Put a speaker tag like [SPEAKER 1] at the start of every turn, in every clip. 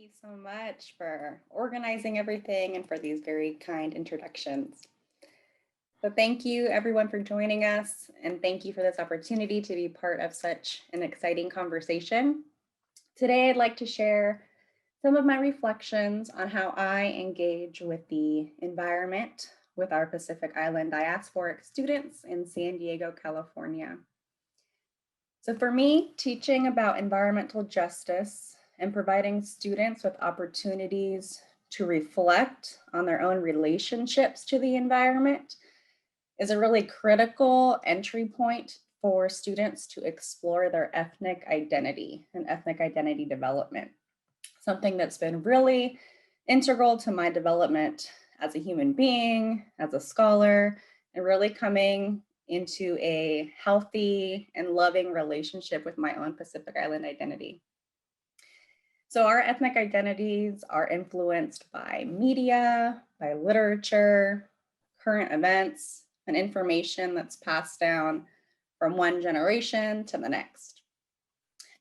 [SPEAKER 1] you so much for organizing everything and for these very kind introductions. So thank you everyone for joining us, and thank you for this opportunity to be part of such an exciting conversation. Today, I'd like to share some of my reflections on how I engage with the environment with our Pacific Island diasporic students in San Diego, California. So for me, teaching about environmental justice and providing students with opportunities to reflect on their own relationships to the environment is a really critical entry point for students to explore their ethnic identity and ethnic identity development. Something that's been really integral to my development as a human being, as a scholar, and really coming into a healthy and loving relationship with my own Pacific Island identity. So our ethnic identities are influenced by media, by literature, current events, and information that's passed down from one generation to the next.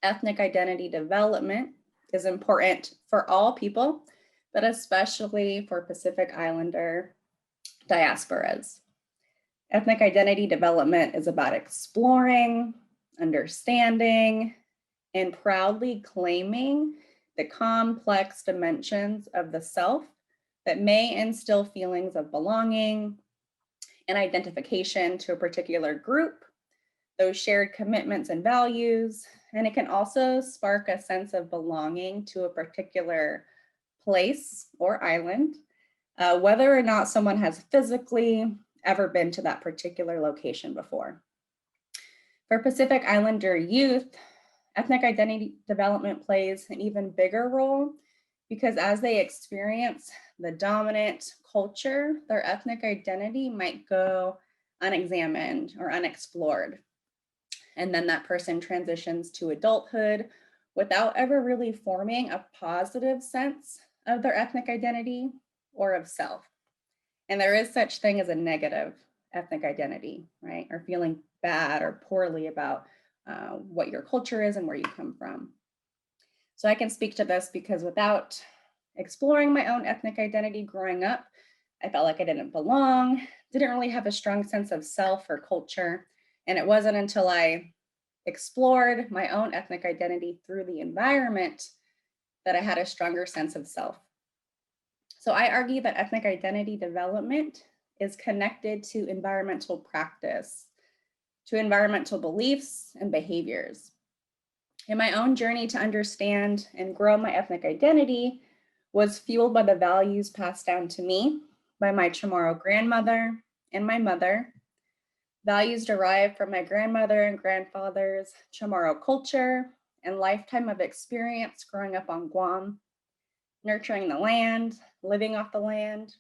[SPEAKER 1] Ethnic identity development is important for all people, but especially for Pacific Islander diasporas. Ethnic identity development is about exploring, understanding, and proudly claiming the complex dimensions of the self that may instill feelings of belonging and identification to a particular group, those shared commitments and values, and it can also spark a sense of belonging to a particular place or island, whether or not someone has physically ever been to that particular location before. For Pacific Islander youth, ethnic identity development plays an even bigger role because as they experience the dominant culture, their ethnic identity might go unexamined or unexplored. And then that person transitions to adulthood without ever really forming a positive sense of their ethnic identity or of self. And there is such thing as a negative ethnic identity, right? Or feeling bad or poorly about what your culture is and where you come from. So I can speak to this because without exploring my own ethnic identity growing up, I felt like I didn't belong, didn't really have a strong sense of self or culture. And it wasn't until I explored my own ethnic identity through the environment that I had a stronger sense of self. So I argue that ethnic identity development is connected to environmental practice, to environmental beliefs and behaviors. In my own journey to understand and grow my ethnic identity was fueled by the values passed down to me by my Chamorro grandmother and my mother. Values derived from my grandmother and grandfather's Chamorro culture and lifetime of experience growing up on Guam, nurturing the land, living off the land,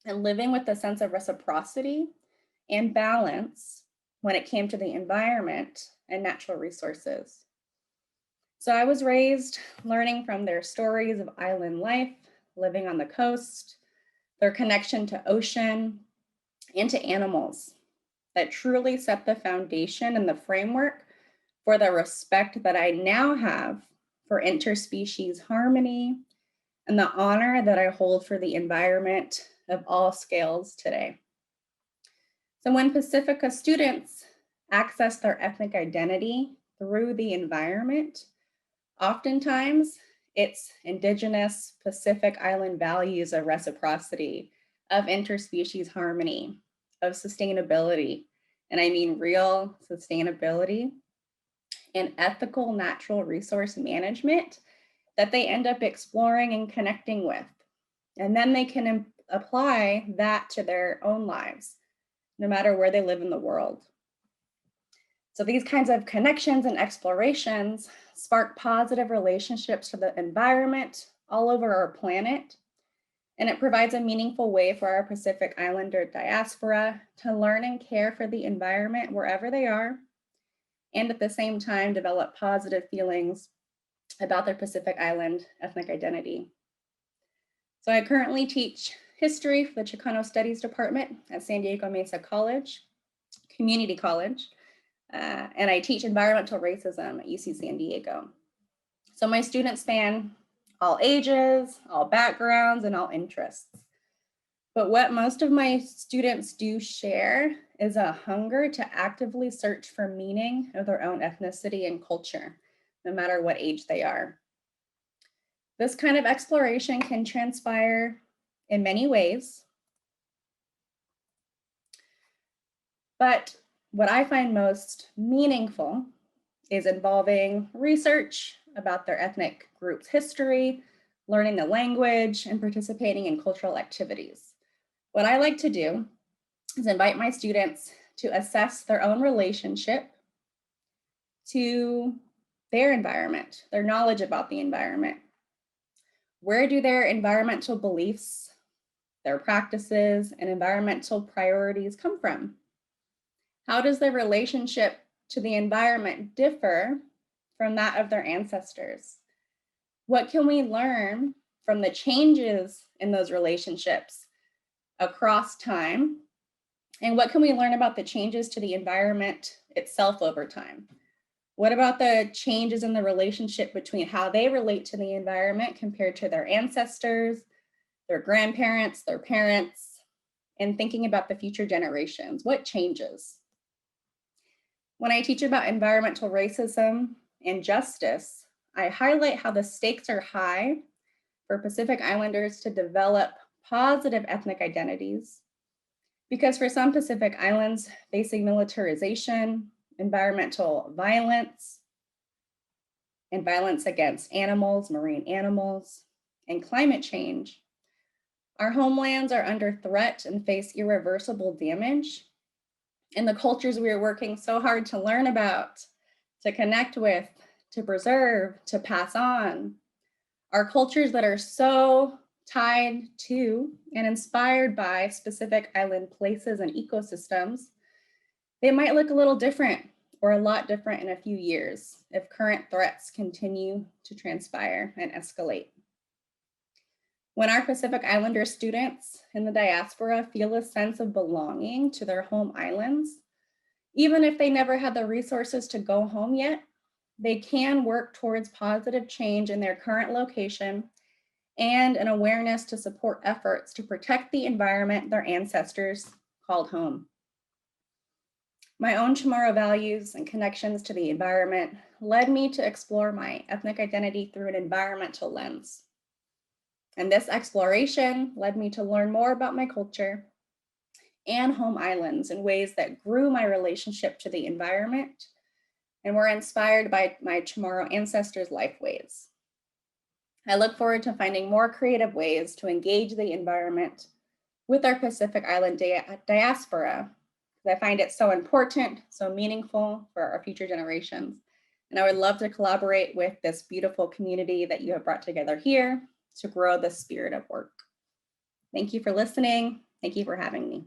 [SPEAKER 1] and living with a sense of reciprocity and balance when it came to the environment and natural resources. So I was raised learning from their stories of island life, living on the coast, their connection to ocean and to animals that truly set the foundation and the framework for the respect that I now have for interspecies harmony and the honor that I hold for the environment of all scales today. So when Pacifica students access their ethnic identity through the environment, oftentimes it's Indigenous Pacific Island values of reciprocity, of interspecies harmony, of sustainability, and I mean real sustainability and ethical natural resource management that they end up exploring and connecting with. And then they can apply that to their own lives, no matter where they live in the world. So these kinds of connections and explorations spark positive relationships to the environment all over our planet. And it provides a meaningful way for our Pacific Islander diaspora to learn and care for the environment wherever they are, and at the same time develop positive feelings about their Pacific Island ethnic identity. So I currently teach history for the Chicano Studies Department at San Diego Mesa College, Community College, and I teach environmental racism at UC San Diego. So my students span all ages, all backgrounds, and all interests. But what most of my students do share is a hunger to actively search for meaning of their own ethnicity and culture, no matter what age they are. This kind of exploration can transpire in many ways, but what I find most meaningful is involving research about their ethnic group's history, learning the language, and participating in cultural activities. What I like to do is invite my students to assess their own relationship to their environment, their knowledge about the environment. Where do their environmental beliefs, their practices, and environmental priorities come from? How does their relationship to the environment differ from that of their ancestors? What can we learn from the changes in those relationships across time? And what can we learn about the changes to the environment itself over time? What about the changes in the relationship between how they relate to the environment compared to their ancestors, their grandparents, their parents, and thinking about the future generations? What changes? When I teach about environmental racism and justice, I highlight how the stakes are high for Pacific Islanders to develop positive ethnic identities, because for some Pacific Islands facing militarization, environmental violence, and violence against animals, marine animals, and climate change, our homelands are under threat and face irreversible damage. And the cultures we are working so hard to learn about, to connect with, to preserve, to pass on, are cultures that are so tied to and inspired by specific island places and ecosystems. They might look a little different or a lot different in a few years if current threats continue to transpire and escalate. When our Pacific Islander students in the diaspora feel a sense of belonging to their home islands, even if they never had the resources to go home yet, they can work towards positive change in their current location and an awareness to support efforts to protect the environment their ancestors called home. My own Chamorro values and connections to the environment led me to explore my ethnic identity through an environmental lens. And this exploration led me to learn more about my culture and home islands in ways that grew my relationship to the environment and were inspired by my Chamorro ancestors' life ways. I look forward to finding more creative ways to engage the environment with our Pacific Island diaspora, because I find it so important, so meaningful for our future generations. And I would love to collaborate with this beautiful community that you have brought together here to grow the spirit of work. Thank you for listening. Thank you for having me.